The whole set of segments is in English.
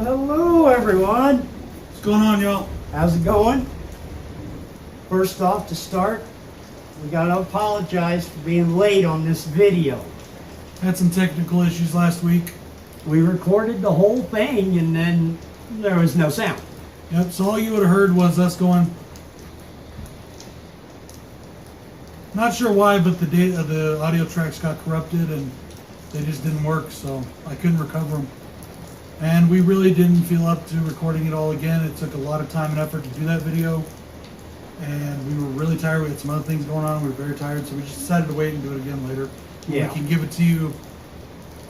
Well, hello everyone. What's going on, y'all? How's it going? First off, to start, we gotta apologize for being late on this video. Had some technical issues last week. We recorded the whole thing and then there was no sound. Yep, so all you would have heard was us going. Not sure why, but the audio tracks got corrupted and they just didn't work, so I couldn't recover them. And we really didn't feel up to recording it all again. It took a lot of time and effort to do that video. And we were really tired. We had some other things going on. We were very tired, so we just decided to wait and do it again later. Yeah. We can give it to you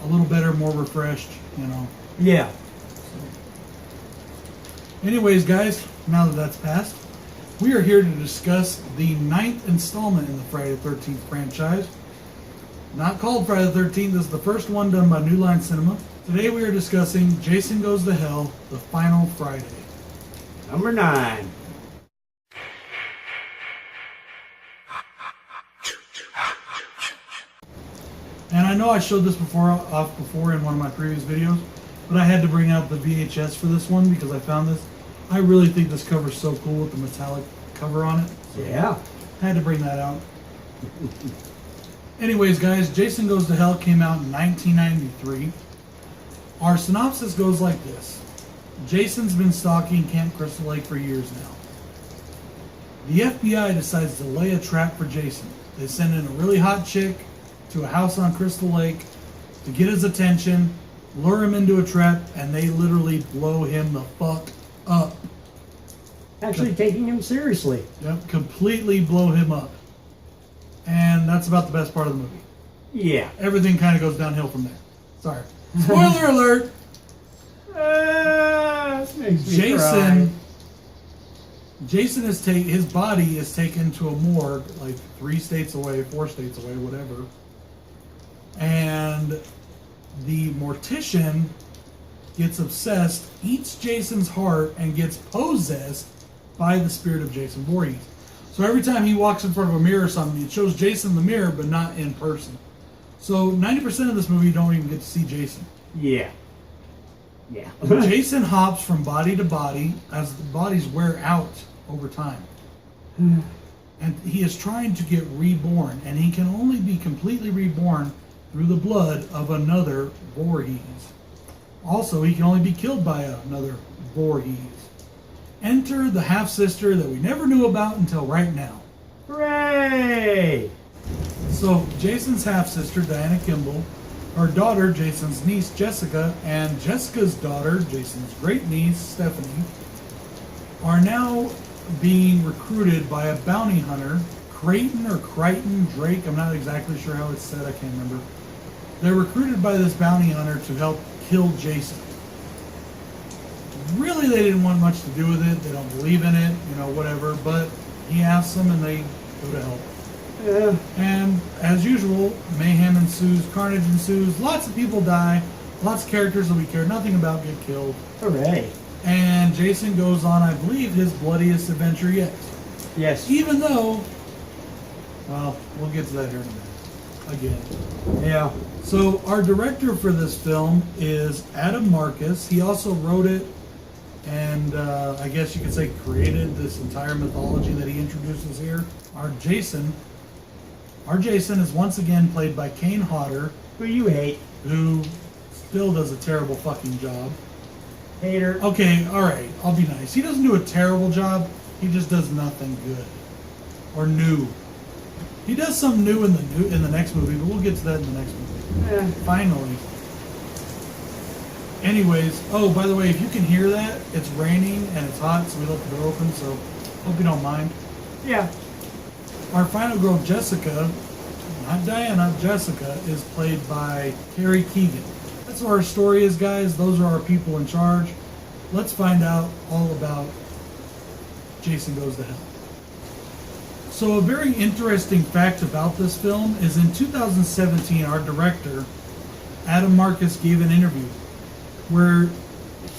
a little better, more refreshed, you know. Yeah. So. Anyways, guys, now that that's passed, we are here to discuss the 9th installment in the Friday the 13th franchise. Not called Friday the 13th. This is the first one done by New Line Cinema. Today we are discussing Jason Goes to Hell, the final Friday. Number 9. And I know I showed this before in one of my previous videos, but I had to bring out the VHS for this one because I found this. I really think this cover is so cool with the metallic cover on it. So Yeah. I had to bring that out. Anyways, guys, Jason Goes to Hell came out in 1993. Our synopsis goes like this. Jason's been stalking Camp Crystal Lake for years now. The FBI decides to lay a trap for Jason. They send in a really hot chick to a house on Crystal Lake to get his attention, lure him into a trap, and they literally blow him the fuck up. Actually taking him seriously. Yep, completely blow him up. And that's about the best part of the movie. Yeah. Everything kind of goes downhill from there. Sorry. Spoiler alert! This makes me cry. Jason is his body is taken to a morgue like 3 states away, 4 states away, whatever. And the mortician gets obsessed, eats Jason's heart, and gets possessed by the spirit of Jason Voorhees. So every time he walks in front of a mirror or something, it shows Jason in the mirror, but not in person. So 90% of this movie you don't even get to see Jason. Yeah. Yeah. Jason hops from body to body as the bodies wear out over time. And he is trying to get reborn, and he can only be completely reborn through the blood of another Voorhees. Also, he can only be killed by another Voorhees. Enter the half-sister that we never knew about until right now. Hooray! So, Jason's half-sister, Diana Kimball, her daughter, Jason's niece, Jessica, and Jessica's daughter, Jason's great-niece, Stephanie, are now being recruited by a bounty hunter, Crichton Drake, I'm not exactly sure how it's said, I can't remember. They're recruited by this bounty hunter to help kill Jason. Really, they didn't want much to do with it, they don't believe in it, you know, whatever, but he asks them and they go to help. Yeah. And as usual, mayhem ensues, carnage ensues, lots of people die, lots of characters that we care nothing about get killed. Hooray. And Jason goes on, I believe, his bloodiest adventure yet. Yes. Even though, well, we'll get to that here in a minute. Again. Yeah. So our director for this film is Adam Marcus. He also wrote it and I guess you could say created this entire mythology that he introduces here. Our Jason is once again played by Kane Hodder. Who you hate. Who still does a terrible fucking job. Hater. Okay, alright, I'll be nice. He doesn't do a terrible job, he just does nothing good. Or new. He does some new in the next movie, but we'll get to that in the next movie. Finally. Anyways, oh, by the way, if you can hear that, it's raining and it's hot, so we left the door open, so hope you don't mind. Yeah. Our final girl, Jessica, not Diana, Jessica, is played by Carrie Keegan. That's what our story is, guys. Those are our people in charge. Let's find out all about Jason Goes to Hell. So a very interesting fact about this film is in 2017, our director, Adam Marcus, gave an interview where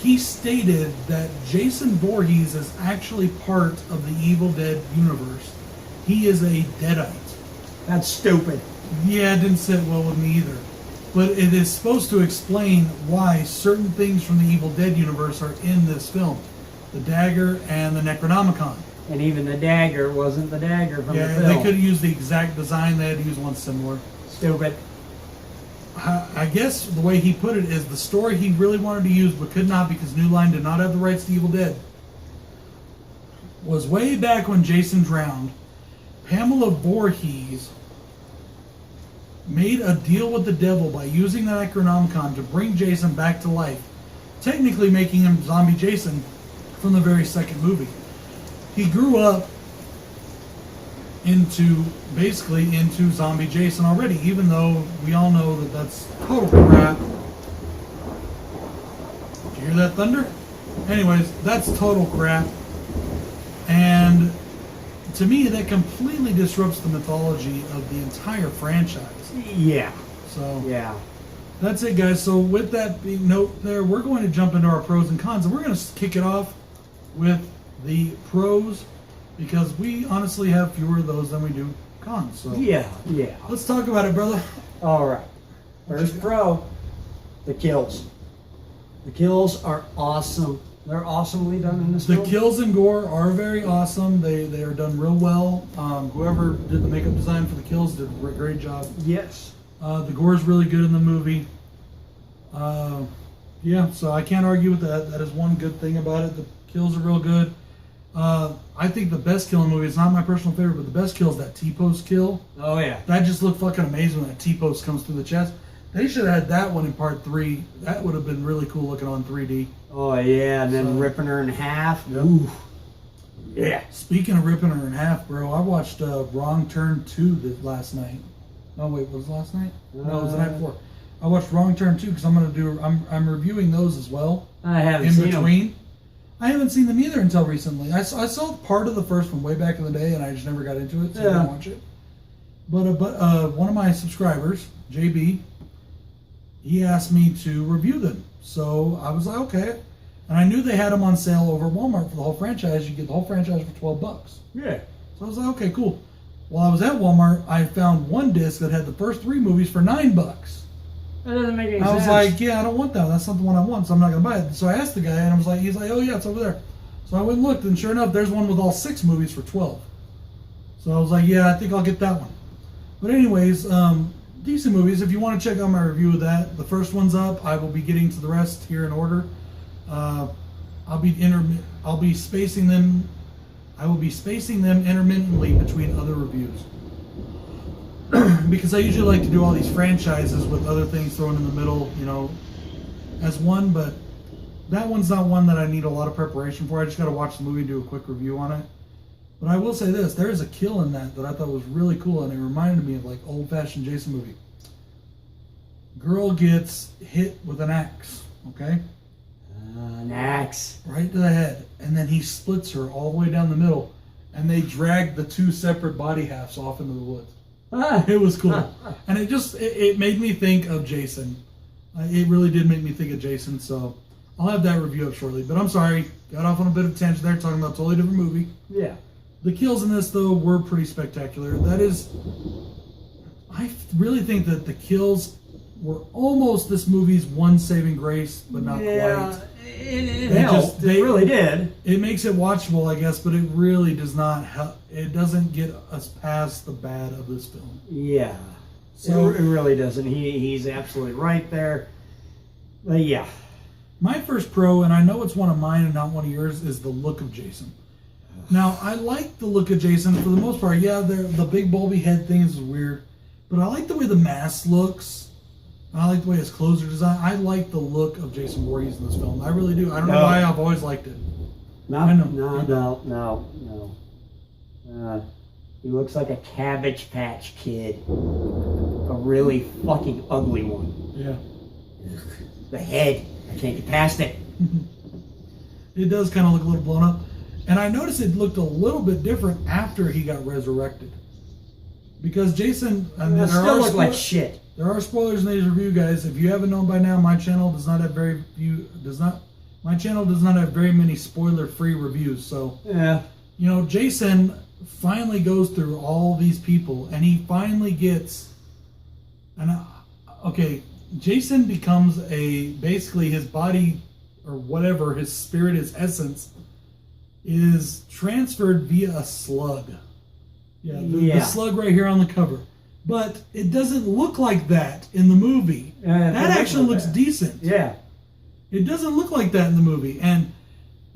he stated that Jason Voorhees is actually part of the Evil Dead universe. He is a Deadite. That's stupid. Yeah, it didn't sit well with me either. But it is supposed to explain why certain things from the Evil Dead universe are in this film. The dagger and the Necronomicon. And even the dagger wasn't the dagger from the film. They could have used the exact design. They had to use one similar. Stupid. I guess the way he put it is the story he really wanted to use but could not because New Line did not have the rights to Evil Dead was way back when Jason drowned. Pamela Voorhees made a deal with the devil by using the Necronomicon to bring Jason back to life, technically making him Zombie Jason from the very second movie. He grew up into Zombie Jason already, even though we all know that that's total crap. Did you hear that thunder? Anyways, that's total crap. And to me, that completely disrupts the mythology of the entire franchise. Yeah. So yeah, that's it, guys. So with that being note there, we're going to jump into our pros and cons, and we're going to kick it off with the pros because we honestly have fewer of those than we do cons. So yeah. let's talk about it, brother. All right. First pro, the kills. The kills are awesome. They're awesomely done in this The film. kills and gore are very awesome. They are done real well. Whoever did the makeup design for the kills did a great job. Yes. The gore is really good in the movie. Yeah, so I can't argue with that. That is one good thing about it. The kills are real good. I think the best kill in the movie, it's not my personal favorite, but the best kill is that T-post kill. Oh, yeah. That just looked fucking amazing when that T-post comes through the chest. They should have had that one in part 3. That would have been really cool looking on 3D. Oh, yeah, and then So- ripping her in half. Yep. Ooh. Yeah. Speaking of ripping her in half, bro, I watched Wrong Turn 2 last night. Oh wait, was it last night? No, it was the night before. I watched Wrong Turn 2 because I'm reviewing those as well. I haven't in seen between. them. I haven't seen them either until recently. I saw part of the first one way back in the day, and I just never got into it, so I didn't watch it. But one of my subscribers, JB, he asked me to review them, so I was like, okay. And I knew they had them on sale over at Walmart for the whole franchise. You get the whole franchise for $12. Yeah. So I was like, okay, cool. While I was at Walmart, I found one disc that had the first 3 movies for $9. That doesn't make any I was sense. like, yeah, I don't want that. That's not the one I want, so I'm not going to buy it. So I asked the guy, and I was like, he's like, oh yeah, it's over there. So I went and looked, and sure enough, there's one with all 6 movies for $12. So I was like, yeah, I think I'll get that one. But anyways, decent movies. If you want to check out my review of that, the first one's up. I will be getting to the rest here in order. I'll be spacing them. I will be spacing them intermittently between other reviews. Because I usually like to do all these franchises with other things thrown in the middle, as one, but that one's not one that I need a lot of preparation for. I just got to watch the movie and do a quick review on it. But I will say this, there is a kill in that I thought was really cool, and it reminded me of like old-fashioned Jason movie. Girl gets hit with an axe, okay? An axe. Right to the head, and then he splits her all the way down the middle, and they drag the 2 separate body halves off into the woods. It was cool, and it made me think of Jason. It really did make me think of Jason, so I'll have that review up shortly. But I'm sorry, got off on a bit of a tangent there, talking about a totally different movie. Yeah. The kills in this, though, were pretty spectacular. I really think that the kills were almost this movie's one saving grace, but not quite. It helped. It really did. It makes it watchable, I guess, but it really does not help. It doesn't get us past the bad of this film. Yeah. So it really doesn't. He's absolutely right there. But yeah. My first pro, and I know it's one of mine and not one of yours, is the look of Jason. Now, I like the look of Jason for the most part. Yeah, the big bulby head thing is weird, but I like the way the mask looks. I like the way his clothes are designed. I like the look of Jason Voorhees in this film. I really do. I don't know why I've always liked it. No. He looks like a Cabbage Patch Kid. A really fucking ugly one. Yeah. The head. I can't get past it. It does kind of look a little blown up. And I noticed it looked a little bit different after he got resurrected. Because Jason... And It still look like shit. There are spoilers in these review, guys. If you haven't known by now, my channel does not have very many spoiler-free reviews. So, yeah, Jason finally goes through all these people, and he finally gets. And okay, Jason becomes basically his body or whatever, his spirit, his essence, is transferred via a slug. Yeah, the slug right here on the cover. But it doesn't look like that in the movie. That actually looks decent. Yeah. It doesn't look like that in the movie. And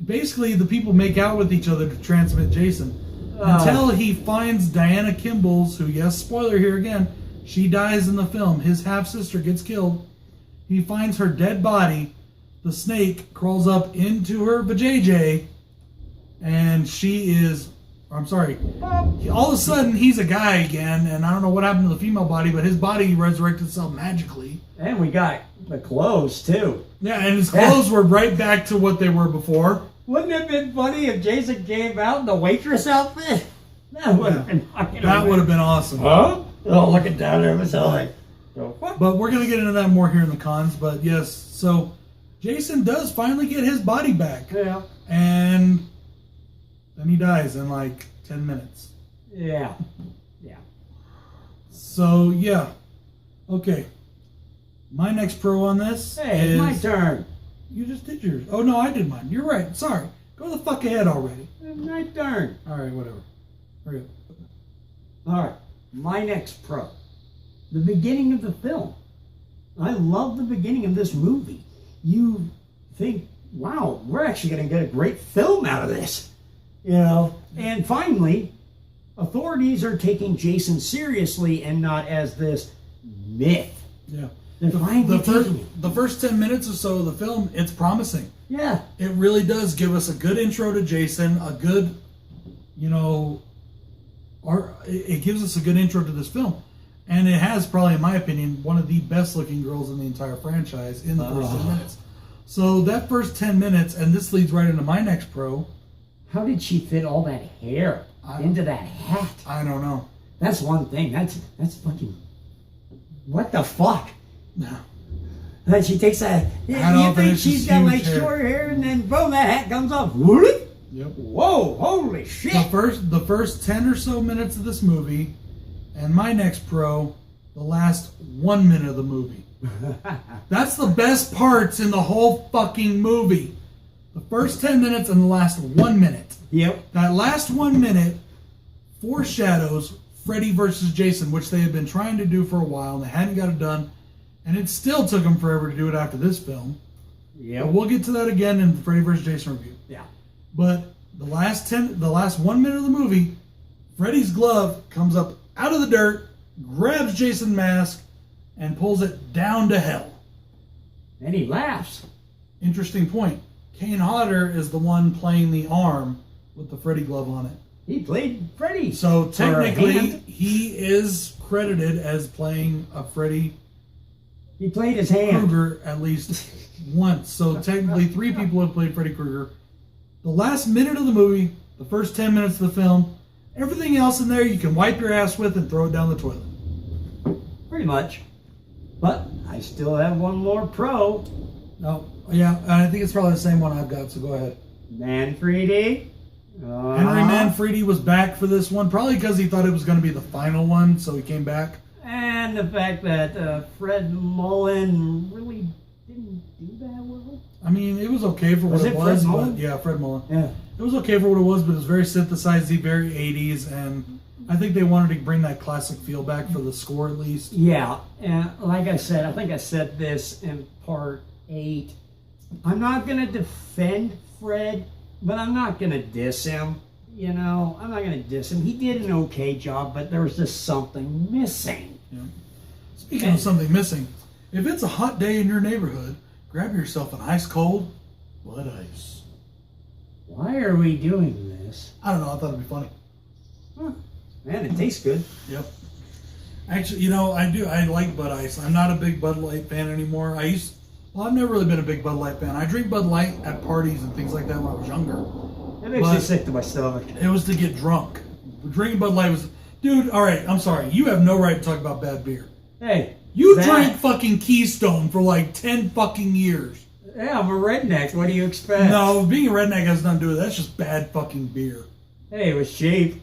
basically the people make out with each other to transmit Jason. Until he finds Diana Kimball's, who, yes, spoiler here again, she dies in the film. His half-sister gets killed. He finds her dead body. The snake crawls up into her vajayjay. And she is... I'm sorry. All of a sudden, he's a guy again. And I don't know what happened to the female body, but his body resurrected itself magically. And we got the clothes, too. Yeah, and his clothes were right back to what they were before. Wouldn't it have been funny if Jason came out in the waitress outfit? That would have been fucking That would have been awesome. Huh? Oh, looking down there, it was like... But we're going to get into that more here in the cons. But yes, so Jason does finally get his body back. Yeah. And then he dies in like 10 minutes. Yeah. Yeah. So, yeah. Okay. My next pro on this Hey, is... it's my turn. You just did yours. Oh, no, I did mine. You're right. Sorry. Go the fuck ahead already. It's my turn. All right, whatever. Hurry up. All right. My next pro. The beginning of the film. I love the beginning of this movie. You think, wow, we're actually going to get a great film out of this. You know? And finally, authorities are taking Jason seriously and not as this myth. Yeah. The first 10 minutes or so of the film, it's promising. Yeah. It really does give us a good intro to Jason, a good, it gives us a good intro to this film. And it has probably, in my opinion, one of the best looking girls in the entire franchise in the first 10 minutes. So that first 10 minutes, and this leads right into my next pro. How did she fit all that hair into that hat? I don't know. That's one thing. That's fucking... What the fuck? No. And she takes that... You think she's got like short hair, and then boom, that hat comes off. Yep. Whoa, holy shit. The first 10 or so minutes of this movie, and my next pro, the last 1 minute of the movie. That's the best parts in the whole fucking movie. The first 10 minutes and the last 1 minute. Yep. That last 1 minute foreshadows Freddy versus Jason, which they had been trying to do for a while, and they hadn't got it done. And it still took them forever to do it after this film. Yeah. We'll get to that again in the Freddy vs. Jason review. Yeah. But the last 1 minute of the movie, Freddy's glove comes up out of the dirt, grabs Jason's mask, and pulls it down to hell. And he laughs. Interesting point. Kane Hodder is the one playing the arm with the Freddy glove on it. He played Freddy. So technically, he is credited as playing a Freddy. He played his hand. Krueger at least once. So technically, 3 people have played Freddy Krueger. The last minute of the movie, the first 10 minutes of the film, everything else in there you can wipe your ass with and throw it down the toilet. Pretty much. But I still have one more pro. Oh, yeah, and I think it's probably the same one I've got, so go ahead. Manfredi. Henry Manfredi was back for this one, probably because he thought it was going to be the final one, so he came back. And the fact that Fred Mullen really didn't do that well. I mean, it was okay for what it was. Fred Mullen? But yeah, Fred Mullen. Yeah. It was okay for what it was, but it was very synthesized, very 80s, and I think they wanted to bring that classic feel back for the score at least. Yeah, and like I said, I think I said this in part 8. I'm not going to defend Fred, but I'm not going to diss him. You know, I'm not going to diss him. He did an okay job, but there was just something missing. Yeah. Speaking of something missing, if it's a hot day in your neighborhood, grab yourself an ice cold blood ice. Why are we doing this? I don't know, I thought it'd be funny. Huh. Man, it tastes good. Yep. Actually, I like Bud Ice. I'm not a big Bud Light fan anymore. I've never really been a big Bud Light fan. I drink Bud Light at parties and things like that when I was younger. It makes me sick to my stomach. It was to get drunk. Drinking Bud Light was... Dude, alright, I'm sorry. You have no right to talk about bad beer. Hey. You drank fucking Keystone for like 10 fucking years. Yeah, I'm a redneck. What do you expect? No, being a redneck has nothing to do with it. That's just bad fucking beer. Hey, it was cheap.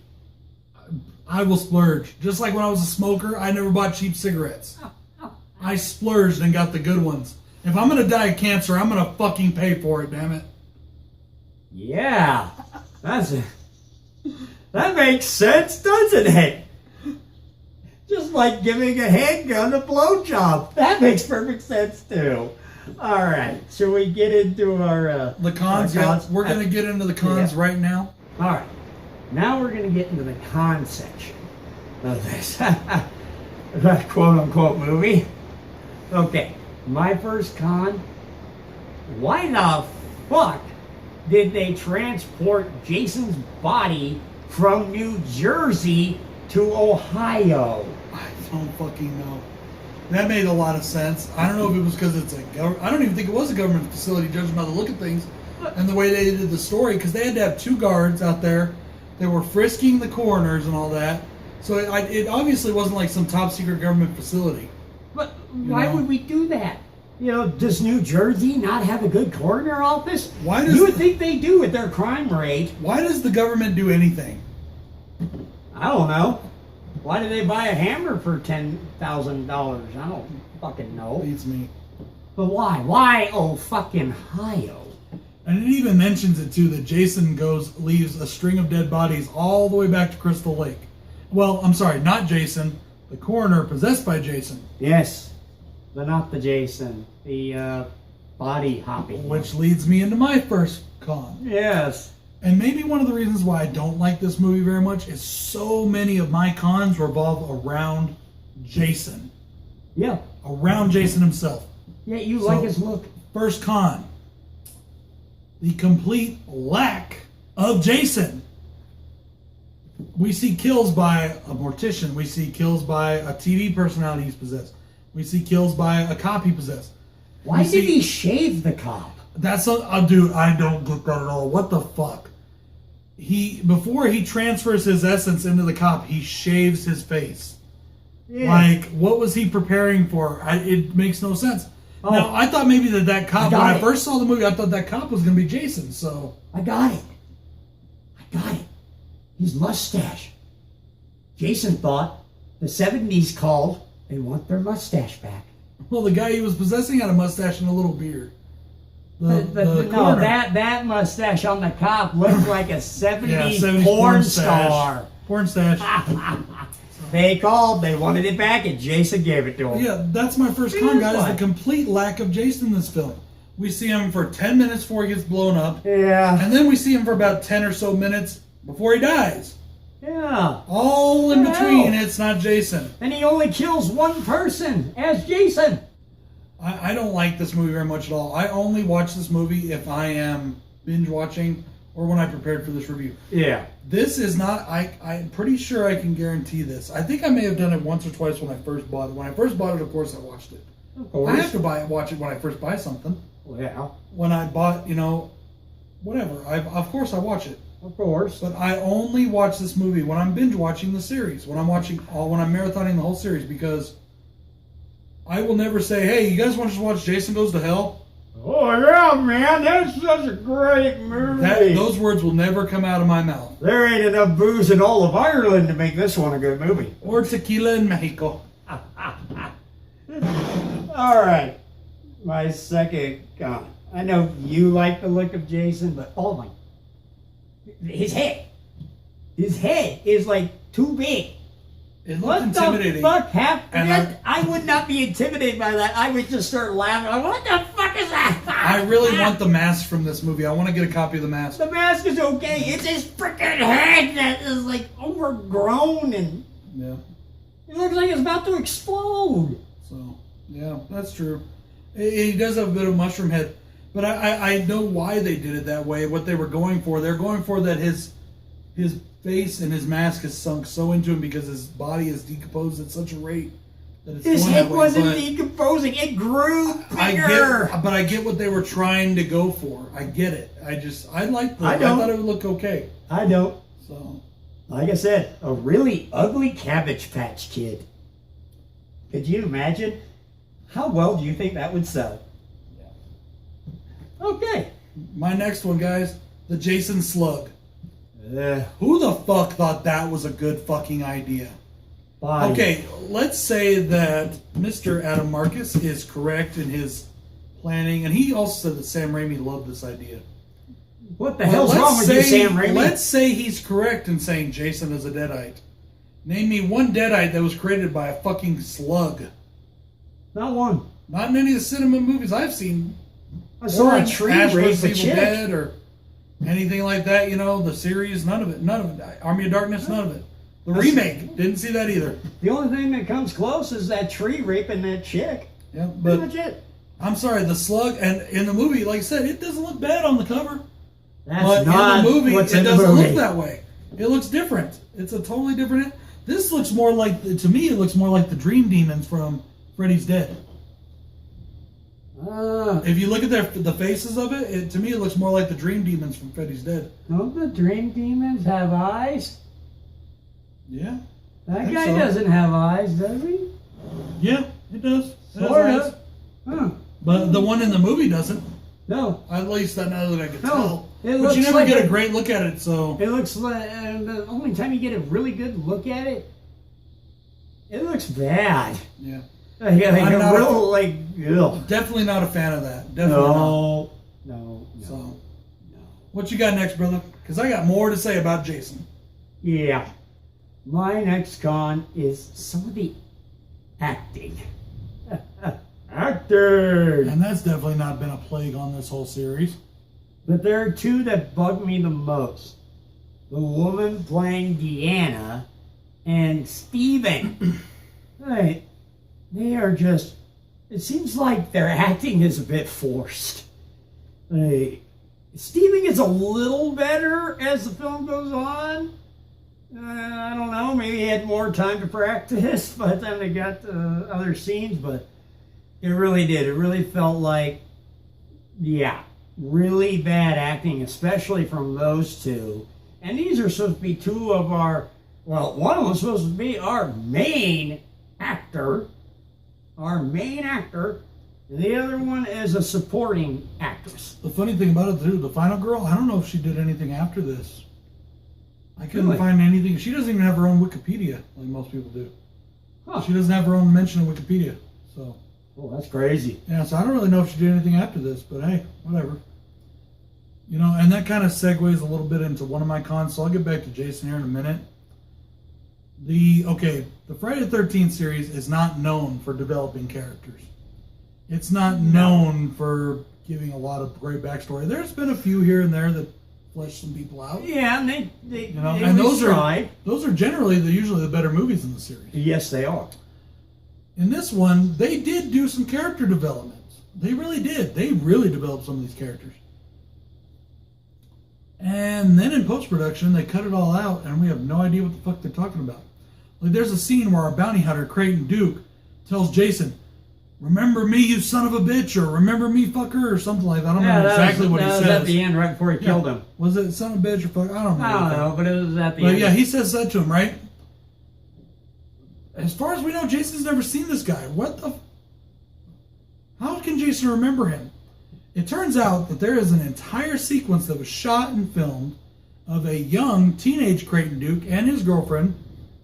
I will splurge. Just like when I was a smoker, I never bought cheap cigarettes. I splurged and got the good ones. If I'm gonna die of cancer, I'm gonna fucking pay for it, damn it. Yeah, that makes sense, doesn't it? Just like giving a handgun a blowjob. That makes perfect sense too. All right, shall we get into our the cons? our Yeah, we're gonna get into the cons right now. All right, now we're gonna get into the con section of this quote unquote movie. Okay, my first con. Why the fuck did they transport Jason's body from New Jersey to Ohio? I don't fucking know. That made a lot of sense. I don't know if it was because it's I don't even think it was a government facility, judging by the look of things and the way they did the story, because they had to have 2 guards out there. They were frisking the coroners and all that. So it obviously wasn't like some top secret government facility. But why would we do that? You know, does New Jersey not have a good coroner office? Why does you would think they do with their crime rate? Why does the government do anything? I don't know. Why did they buy a hammer for $10,000? I don't fucking know. Beats me. But why? Why? Oh, fucking Ohio. And it even mentions it too that Jason leaves a string of dead bodies all the way back to Crystal Lake. Well, I'm sorry, not Jason. The coroner possessed by Jason. Yes, but not the Jason. The body hopping. Which leads me into my first con. Yes. And maybe one of the reasons why I don't like this movie very much is so many of my cons revolve around Jason. Yeah. Around Jason himself. Yeah, you like his look. First con. The complete lack of Jason. We see kills by a mortician. We see kills by a TV personality he's possessed. We see kills by a cop he possessed. Why did he shave the cop? That's dude, I don't get that at all. What the fuck? Before he transfers his essence into the cop, he shaves his face. Yeah. Like, what was he preparing for? It makes no sense. Oh. Now, I thought maybe that cop, when I first saw the movie, I thought that cop was going to be Jason, so... I got it. His mustache. Jason thought the 70s called, they want their mustache back. Well, the guy he was possessing had a mustache and a little beard. But no, that mustache on the cop looked like a 70s porn star. Porn stash. They called, they wanted it back, and Jason gave it to them. Yeah, that's my first con, guys. The complete lack of Jason in this film. We see him for 10 minutes before he gets blown up. Yeah. And then we see him for about 10 or so minutes before he dies. Yeah. All in between, it's not Jason. And he only kills one person as Jason. I don't like this movie very much at all. I only watch this movie if I am binge watching or when I prepared for this review. Yeah. This is not, I'm pretty sure I can guarantee this. I think I may have done it once or twice when I first bought it. When I first bought it, of course, I watched it. Of course. I have to watch it when I first buy something. Well, yeah. When I bought, whatever. Of course I watch it. Of course. But I only watch this movie when I'm binge watching the series. When I'm marathoning the whole series, because I will never say, hey, you guys want to just watch Jason Goes to Hell? Oh, yeah, man. That's such a great movie. Those words will never come out of my mouth. There ain't enough booze in all of Ireland to make this one a good movie. Or tequila in Mexico. All right. My second con. I know you like the look of Jason, but oh my. His head is like too big. It looked intimidating. What the fuck happened? I would not be intimidated by that. I would just start laughing. Like, what the fuck is that? I really want the mask from this movie. I want to get a copy of the mask. The mask is okay. It's his freaking head that is like overgrown and it looks like it's about to explode. So, yeah, that's true. He does have a bit of a mushroom head. But I know why they did it that way, what they were going for. They're going for that his face and his mask is sunk so into him because his body is decomposed at such a rate that it's his going head that way. wasn't decomposing. It grew bigger. I get what they were trying to go for. I get it. I liked it. I thought it would look okay. I don't. So, like I said, a really ugly Cabbage Patch Kid. Could you imagine? How well do you think that would sell? Okay. My next one, guys, the Jason Slug. Who the fuck thought that was a good fucking idea? body. Okay, let's say that Mr. Adam Marcus is correct in his planning, and he also said that Sam Raimi loved this idea. What the hell's wrong with you, Sam Raimi? Let's say he's correct in saying Jason is a deadite. Name me one deadite that was created by a fucking slug. Not one. Not in any of the cinema movies I've seen. I saw a tree Ash rape vs. a Evil chick. Dead or anything like that, you know, the series, none of it. Army of Darkness, none of it. The remake, didn't see that either. The only thing that comes close is that tree raping that chick. Yeah, Pretty but much it. I'm sorry, the slug, and in the movie, like I said, it doesn't look bad on the cover. That's But not in the movie, what's it in the doesn't movie. look that way. It looks different. It's a totally different. This looks more like, to me, it looks more like the Dream Demons from Freddy's Dead. If you look at the faces of it, to me, it looks more like the Dream Demons from Freddy's Dead. Don't the Dream Demons have eyes? Yeah. That think guy so. doesn't have eyes, does he? Yeah, it does. It has Sort eyes. of. Huh. But the one in the movie doesn't. No. At least I know that I can No, tell. it But looks you never like get a- a great look at it, so. It looks like, the only time you get a really good look at it, it looks bad. Yeah. Like I'm a not real, like, ugh. Definitely not a fan of that. Definitely not. No. So, what you got next, brother? Because I got more to say about Jason. Yeah. My next con is some of the acting. Acting! And that's definitely not been a plague on this whole series. But there are two that bug me the most. The woman playing Deanna and Steven. Right. They are just, it seems like their acting is a bit forced. Steven gets a little better as the film goes on. I don't know, maybe he had more time to practice by the time they got to other scenes, but it really did. It really felt like, yeah, really bad acting, especially from those two. And these are supposed to be two of our, well, one of them is supposed to be our main actor, and the other one is a supporting actress. The funny thing about it, too, the final girl, I don't know if she did anything after this. I couldn't Really? find anything. She doesn't even have her own Wikipedia, like most people do. Huh. She doesn't have her own mention of Wikipedia. So, Oh, that's crazy. yeah, so I don't really know if she did anything after this, but hey, whatever. You know, and that kind of segues a little bit into one of my cons, so I'll get back to Jason here in a minute. The Friday the 13th series is not known for developing characters. It's not known for giving a lot of great backstory. There's been a few here and there that flesh some people out. Yeah, and they You know, they and those tried. are generally usually the better movies in the series. Yes, they are. In this one, they did do some character development. They really did. They really developed some of these characters. And then in post-production, they cut it all out, and we have no idea what the fuck they're talking about. Like, there's a scene where our bounty hunter, Creighton Duke, tells Jason, "Remember me, you son of a bitch," or "Remember me, fucker," or something like that. I don't remember exactly what he that says. was at the end, right before he killed him. Was it son of a bitch or fuck? I don't remember. I don't know, but it was at the But end. yeah, he says that to him, right? As far as we know, Jason's never seen this guy. What the? How can Jason remember him? It turns out that there is an entire sequence that was shot and filmed of a young teenage Creighton Duke and his girlfriend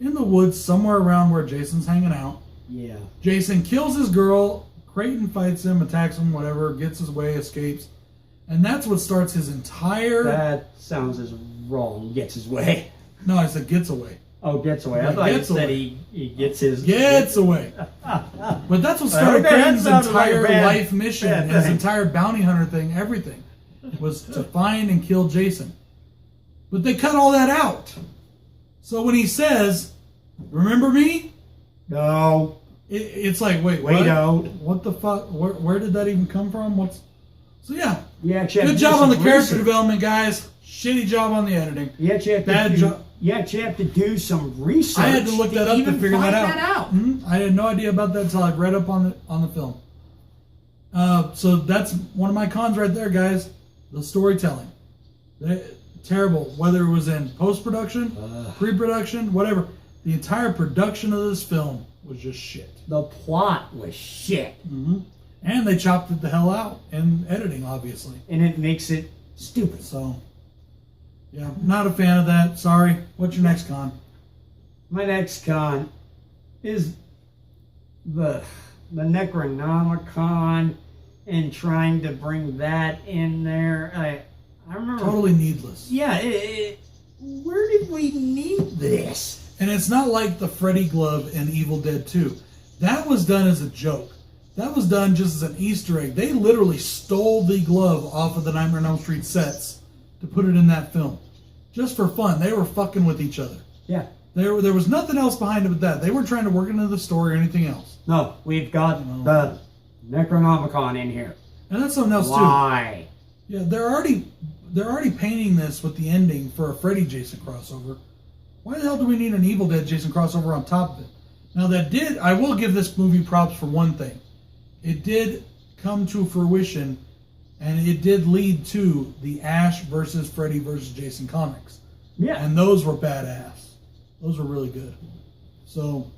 in the woods somewhere around where Jason's hanging out. Yeah. Jason kills his girl. Creighton fights him, attacks him, whatever, gets his way, escapes. And that's what starts his entire... That sounds as wrong. Gets his way. No, I said gets away. Oh, gets away. Yeah, I thought you gets said away. he gets his... Gets away. But that's what started Okay, that Creighton's sounded like a entire bad- life mission, bad his thing. entire bounty hunter thing, everything, was to find and kill Jason. But they cut all that out. So when he says, "Remember me?" No. It's like, wait, Wait what? out. What the fuck? Where did that even come from? So yeah, You actually have good to job do on the some character research. development, guys. Shitty job on the editing. You actually have to Bad do, job. You actually have to do some research. I had to look that up to even figure find that out. Mhm. I had no idea about that until I read up on the film. So that's one of my cons right there, guys. The storytelling. Terrible. Whether it was in post-production, pre-production, whatever. The entire production of this film was just shit. The plot was shit. And they chopped it the hell out in editing, obviously. And it makes it stupid. So, yeah, not a fan of that. Sorry. What's your next con? My next con is the Necronomicon and trying to bring that in there. I remember. Totally needless. Yeah, where did we need this? And it's not like the Freddy glove in Evil Dead 2. That was done as a joke. That was done just as an Easter egg. They literally stole the glove off of the Nightmare on Elm Street sets to put it in that film. Just for fun. They were fucking with each other. Yeah. There was nothing else behind it but that. They weren't trying to work into the story or anything else. No, we've got the Necronomicon in here. And that's something else too. Why? Yeah, they're already painting this with the ending for a Freddy Jason crossover. Why the hell do we need an Evil Dead Jason crossover on top of it? Now I will give this movie props for one thing. It did come to fruition, and it did lead to the Ash versus Freddy versus Jason comics. Yeah. And those were badass. Those were really good. So.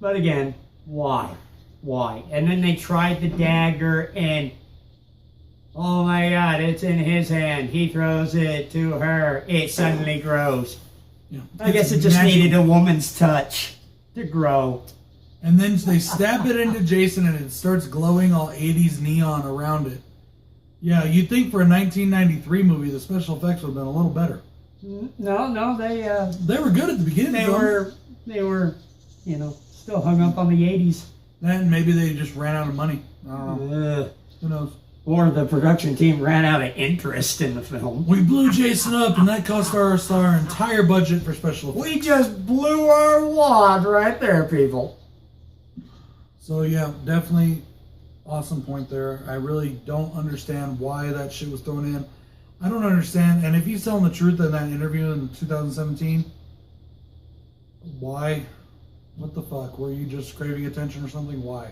But again, why? Why? And then they tried the dagger and, oh my God, it's in his hand. He throws it to her. It suddenly grows. Yeah. I guess it just needed a woman's touch to grow. And then they stab it into Jason and it starts glowing all 80s neon around it. Yeah, you'd think for a 1993 movie the special effects would have been a little better. No, they were good at the beginning. They were, still hung up on the 80s. Then maybe they just ran out of money. I don't know. Who knows? Or the production team ran out of interest in the film. We blew Jason up, and that cost our entire budget for special effects. We just blew our wad right there, people. So yeah, definitely awesome point there. I really don't understand why that shit was thrown in. I don't understand. And if he's telling the truth in that interview in 2017, why? What the fuck? Were you just craving attention or something? Why?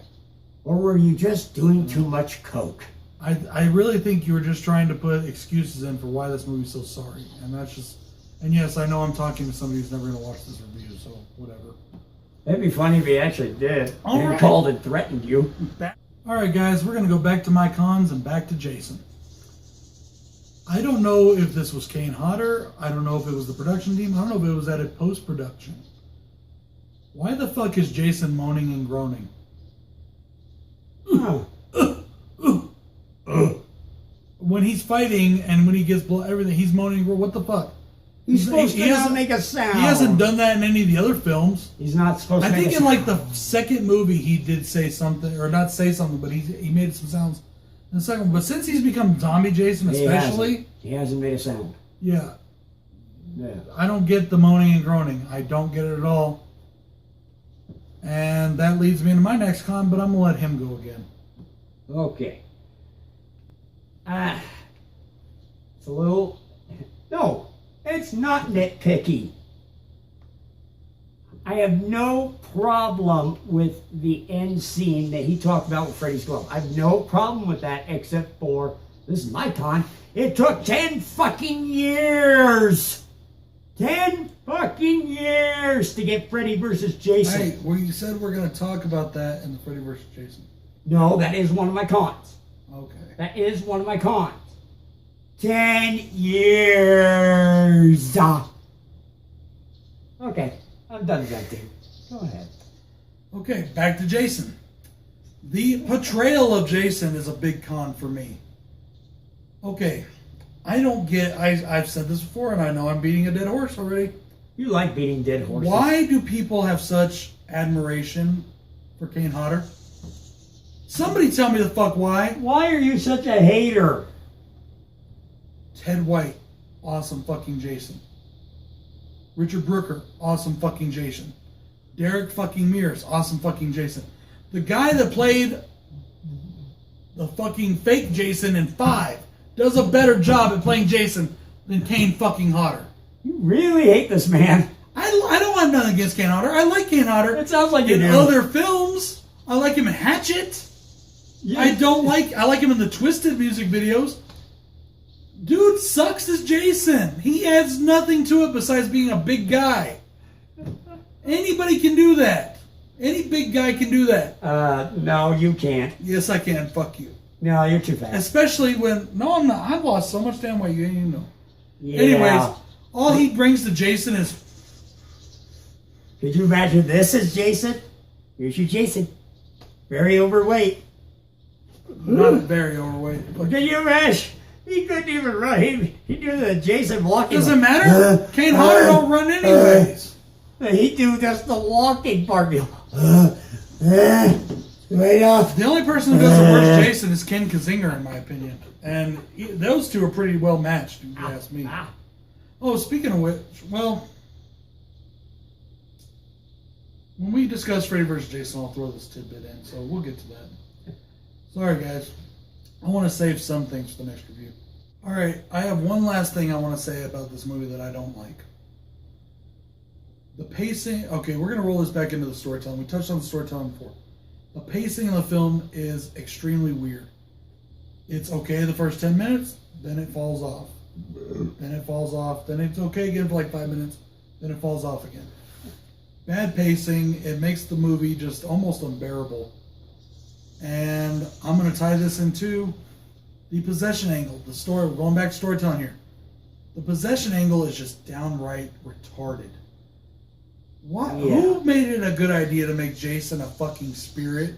Or were you just doing too much coke? I really think you were just trying to put excuses in for why this movie's so sorry. And that's just... And yes, I know I'm talking to somebody who's never going to watch this review, so whatever. It'd be funny if he actually did. All and right. Called and threatened you. Alright guys, we're going to go back to my cons and back to Jason. I don't know if this was Kane Hodder. I don't know if it was the production team. I don't know if it was at a post-production. Why the fuck is Jason moaning and groaning? When he's fighting and when he gets blood, everything, he's moaning. What the fuck? He's supposed to not make a sound. He hasn't done that in any of the other films. He's not supposed to I make think a in sound. like the second movie he did say something, or not say something, but he made some sounds in the second one. But since he's become Zombie Jason especially... He hasn't made a sound. Yeah. Yeah. I don't get the moaning and groaning. I don't get it at all. And that leads me into my next con, but I'm going to let him go again. Okay. It's a little... No, it's not nitpicky. I have no problem with the end scene that he talked about with Freddy's glove. I have no problem with that except for, this is my con, it took 10 fucking years! 10 fucking years to get Freddy versus Jason. Hey, well, you said we're going to talk about that in the Freddy vs. Jason. No, that is one of my cons. Okay. That is one of my cons. 10 years. Okay, I'm done venting. Go ahead. Okay, back to Jason. The portrayal of Jason is a big con for me. Okay, I don't get... I've said this before, and I know I'm beating a dead horse already. You like beating dead horses. Why do people have such admiration for Kane Hodder? Somebody tell me the fuck why. Why are you such a hater? Ted White, awesome fucking Jason. Richard Brooker, awesome fucking Jason. Derek fucking Mears, awesome fucking Jason. The guy that played the fucking fake Jason in 5 does a better job at playing Jason than Kane fucking Hodder. You really hate this man. I don't have nothing against Kane Hodder. I like Kane Hodder. It sounds like you in do. other films. I like him in Hatchet. Yeah. I like him in the Twisted music videos. Dude sucks as Jason. He adds nothing to it besides being a big guy. Anybody can do that. Any big guy can do that. No, you can't. Yes, I can. Fuck you. No, you're too fast. Especially when... No, I'm not. I've lost so much damn weight. You ain't even know. Yeah. Anyways, all he brings to Jason is... Could you imagine this as Jason? Here's your Jason. Very overweight. Not very overweight. Well, can you imagine? He couldn't even run. He'd do the Jason walking. Doesn't matter. Kane Hodder don't run anyways. He'd do just the walking part. Right off. The only person who does the worst Jason is Ken Kazinger, in my opinion. And those two are pretty well matched, if you ask me. Oh, speaking of which, well, when we discuss Freddy vs. Jason, I'll throw this tidbit in, so we'll get to that. Sorry, guys. I want to save some things for the next review. Alright, I have one last thing I want to say about this movie that I don't like. The pacing... Okay, we're going to roll this back into the storytelling. We touched on the storytelling before. The pacing of the film is extremely weird. It's okay the first 10 minutes, then it falls off. Then it falls off. Then it's okay again for like 5 minutes, then it falls off again. Bad pacing. It makes the movie just almost unbearable. And I'm going to tie this into the possession angle. The story, we're going back to storytelling here. The possession angle is just downright retarded. What? Yeah. Who made it a good idea to make Jason a fucking spirit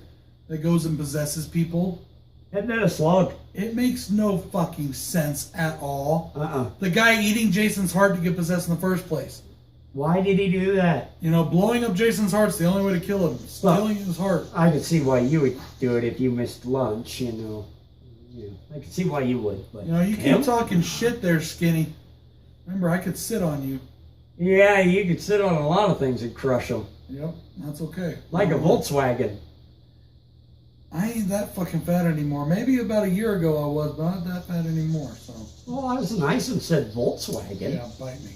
that goes and possesses people? Isn't that a slug? It makes no fucking sense at all. The guy eating Jason's heart to get possessed in the first place. Why did he do that? You know, blowing up Jason's heart's the only way to kill him. Stealing his heart. I could see why you would do it if you missed lunch, you know. Yeah, I could see why you would. But you know, you keep talking shit there, Skinny. Remember, I could sit on you. Yeah, you could sit on a lot of things and crush them. Yep, that's okay. Like a Volkswagen. I ain't that fucking fat anymore. Maybe about a year ago I was, but not that fat anymore, so. Well, I was nice and said Volkswagen. Yeah, bite me.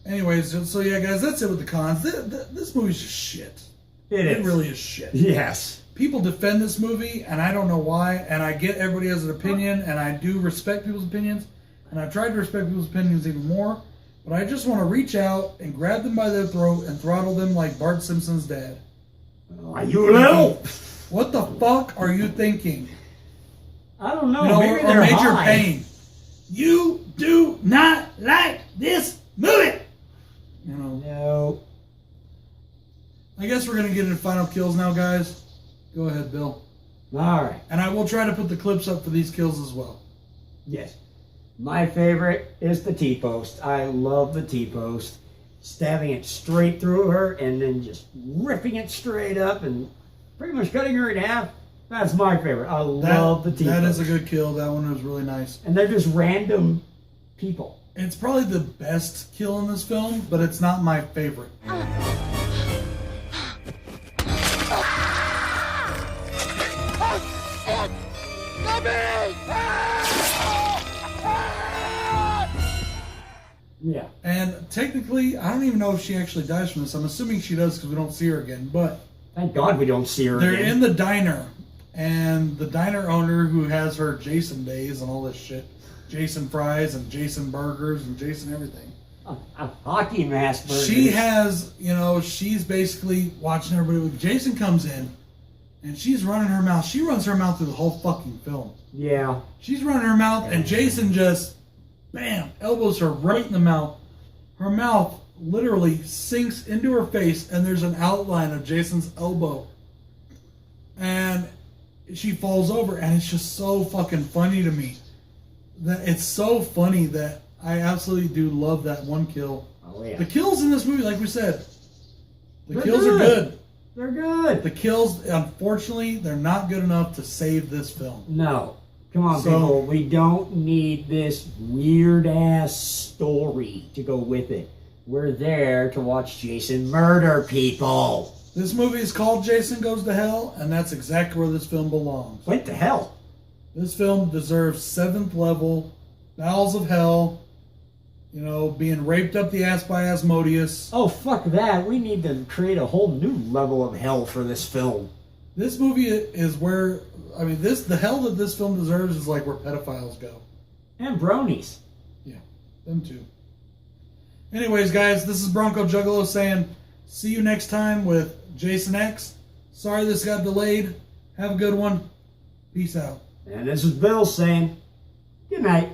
Anyways, so yeah, guys, that's it with the cons. This movie's just shit. It really is shit. Yes. People defend this movie, and I don't know why, and I get everybody has an opinion, and I do respect people's opinions, and I've tried to respect people's opinions even more, but I just want to reach out and grab them by their throat and throttle them like Bart Simpson's dad. Are you little? What the fuck are you thinking? I don't know. You know, maybe or they're Major high. Payne. You do not like this movie. You know. No. I guess we're gonna get into final kills now, guys. Go ahead, Bill. All right. And I will try to put the clips up for these kills as well. Yes. My favorite is the T-post. I love the T-post. Stabbing it straight through her and then just ripping it straight up and pretty much cutting her in half. That's my favorite. I love the T-post. That is a good kill. That one was really nice. And they're just random people. It's probably the best kill in this film, but it's not my favorite. Yeah. And technically, I don't even know if she actually dies from this. I'm assuming she does because we don't see her again, but... Thank God we don't see her They're again. in the diner, and the diner owner who has her Jason days and all this shit, Jason fries and Jason burgers and Jason everything. A hockey mask burger. She has, you know, she's basically watching everybody. Jason comes in, and she's running her mouth. She runs her mouth through the whole fucking film. Yeah. She's running her mouth, and Jason just, bam, elbows her right in the mouth. Her mouth literally sinks into her face, and there's an outline of Jason's elbow. And she falls over, and it's just so fucking funny to me. That it's so funny that I absolutely do love that one kill. Oh, yeah. The kills in this movie, like we said, They're kills are good. They're good. The kills, unfortunately, they're not good enough to save this film. No. Come on, people. We don't need this weird-ass story to go with it. We're there to watch Jason murder people. This movie is called Jason Goes to Hell, and that's exactly where this film belongs. What the hell? This film deserves 7th level, bowels of hell, you know, being raped up the ass by Asmodeus. Oh, fuck that. We need to create a whole new level of hell for this film. This movie is where, I mean, the hell that this film deserves is like where pedophiles go. And bronies. Yeah, them too. Anyways, guys, this is BroncoJuggalo saying, see you next time with Jason X. Sorry this got delayed. Have a good one. Peace out. And this is Bill saying, good night.